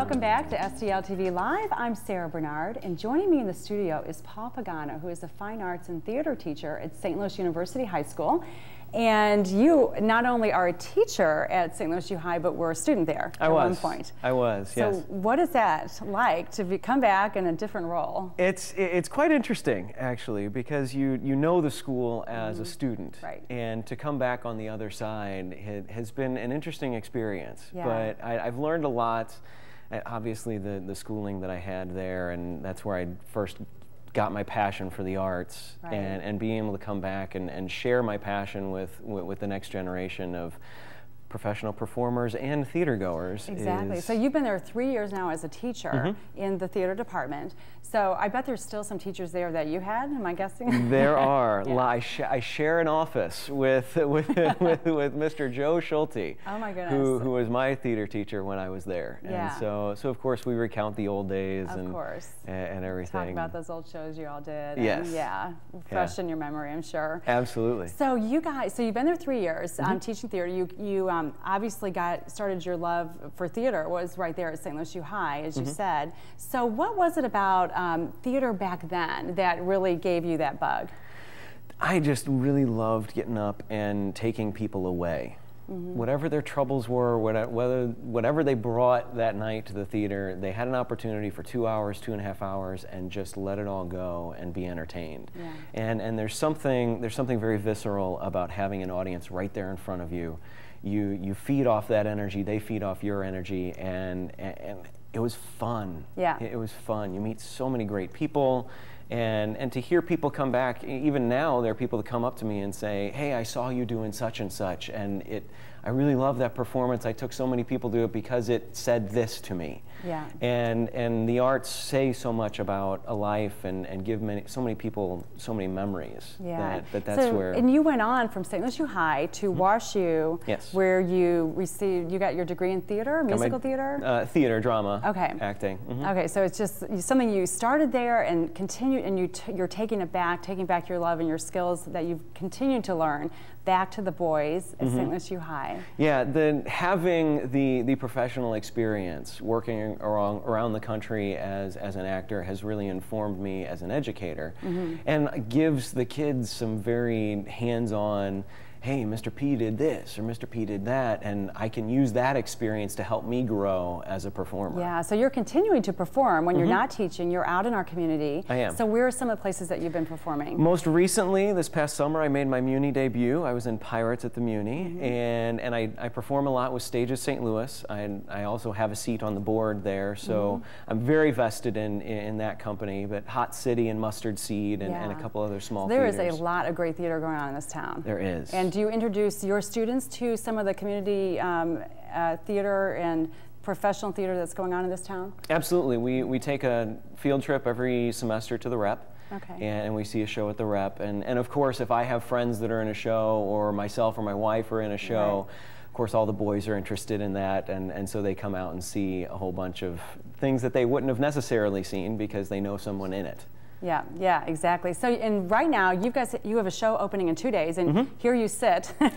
Welcome back to STL TV Live. I'm Sarah Bernard, and joining me in the studio is Paul Pagano, who is a fine arts and theater teacher at St. Louis University High School. And you not only are a teacher at St. Louis U High, but were a student there at one point. I was, yes. So what is that like to come back in a different role? It's quite interesting, actually, because you know the school as a student. Right. And to come back on the other side has been an interesting experience. Yeah. But I've learned a lot. Obviously, the schooling that I had there, and that's where I first got my passion for the arts, right. and being able to come back and share my passion with the next generation of professional performers and theater goers. Exactly. So you've been there 3 years now as a teacher in the theater department. So I bet there's still some teachers there that you had, am I guessing? There are. Yeah. I share an office with Mr. Joe Schulte. Oh my goodness. Who was my theater teacher when I was there. Yeah. And so of course we recount the old days and everything. Talk about those old shows you all did. Yes. And yeah, fresh in your memory, I'm sure. Absolutely. So you guys, so you've been there 3 years teaching theater. You obviously started your love for theater was right there at St. Louis U High, as you said. So what was it about theater back then that really gave you that bug? I just really loved getting up and taking people away. Whatever their troubles were, whatever they brought that night to the theater, they had an opportunity for 2 hours, 2.5 hours, and just let it all go and be entertained. Yeah. And there's something very visceral about having an audience right there in front of you. You feed off that energy, they feed off your energy, and it was fun. Yeah. It was fun. You meet so many great people, and to hear people come back, even now there are people that come up to me and say, hey, I saw you doing such and such, and I really love that performance. I took so many people to it because it said this to me. Yeah. And the arts say so much about a life and give so many people so many memories. Yeah. That's where. And you went on from St. Louis U High to WashU, yes. where you got your degree in theater, musical theater? Theater, drama, okay. acting. Okay, so it's just something you started there and continued, and you're taking back your love and your skills that you've continued to learn back to the boys at St. Louis U High. Yeah, having the professional experience working around the country as an actor has really informed me as an educator, and gives the kids some very hands-on, hey, Mr. P did this or Mr. P did that, and I can use that experience to help me grow as a performer. Yeah, so you're continuing to perform when you're not teaching, you're out in our community. I am. So where are some of the places that you've been performing? Most recently, this past summer, I made my Muni debut. I was in Pirates at the Muni, and I perform a lot with Stages St. Louis. I also have a seat on the board there, so I'm very vested in that company, but Hot City and Mustard Seed and a couple other small theaters. There is a lot of great theater going on in this town. There is. And do you introduce your students to some of the community theater and professional theater that's going on in this town? Absolutely. We take a field trip every semester to the Rep. Okay. And we see a show at the Rep. And of course, if I have friends that are in a show, or myself or my wife are in a show, of course, all the boys are interested in that, and so they come out and see a whole bunch of things that they wouldn't have necessarily seen because they know someone in it. Yeah, exactly. So, and right now, you have a show opening in 2 days, and here you sit, you're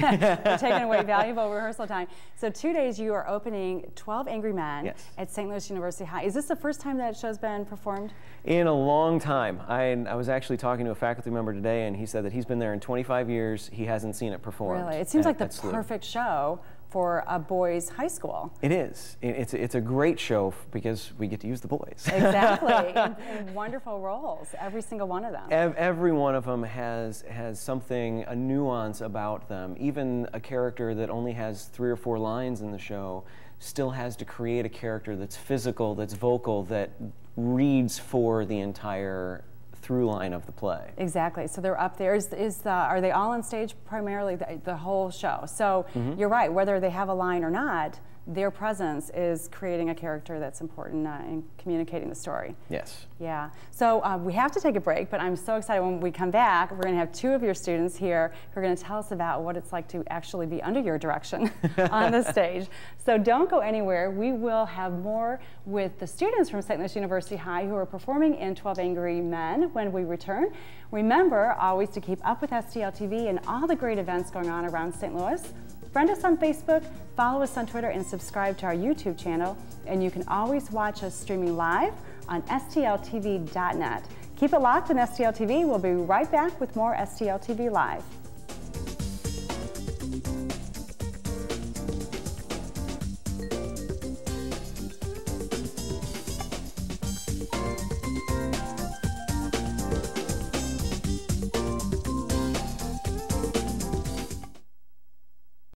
taking away valuable rehearsal time. So 2 days, you are opening 12 Angry Men at St. Louis University High. Is this the first time that show's been performed? In a long time. I was actually talking to a faculty member today, and he said that he's been there in 25 years. He hasn't seen it performed. Really? It seems like the SLUH. perfect show for a boys' high school. It is. It's a great show because we get to use the boys. Exactly, in wonderful roles, every single one of them. Every one of them has something, a nuance about them. Even a character that only has 3 or 4 lines in the show still has to create a character that's physical, that's vocal, that reads for the entire through line of the play. Exactly. So they're up there. Are they all on stage primarily the whole show? So you're right. Whether they have a line or not, their presence is creating a character that's important in communicating the story. Yes. Yeah. So we have to take a break, but I'm so excited when we come back. We're going to have 2 of your students here who are going to tell us about what it's like to actually be under your direction on the stage. So don't go anywhere. We will have more with the students from St. Louis University High who are performing in 12 Angry Men when we return. Remember always to keep up with STL TV and all the great events going on around St. Louis. Friend us on Facebook, follow us on Twitter, and subscribe to our YouTube channel. And you can always watch us streaming live on STLTV.net. Keep it locked on STL TV. We'll be right back with more STL TV Live.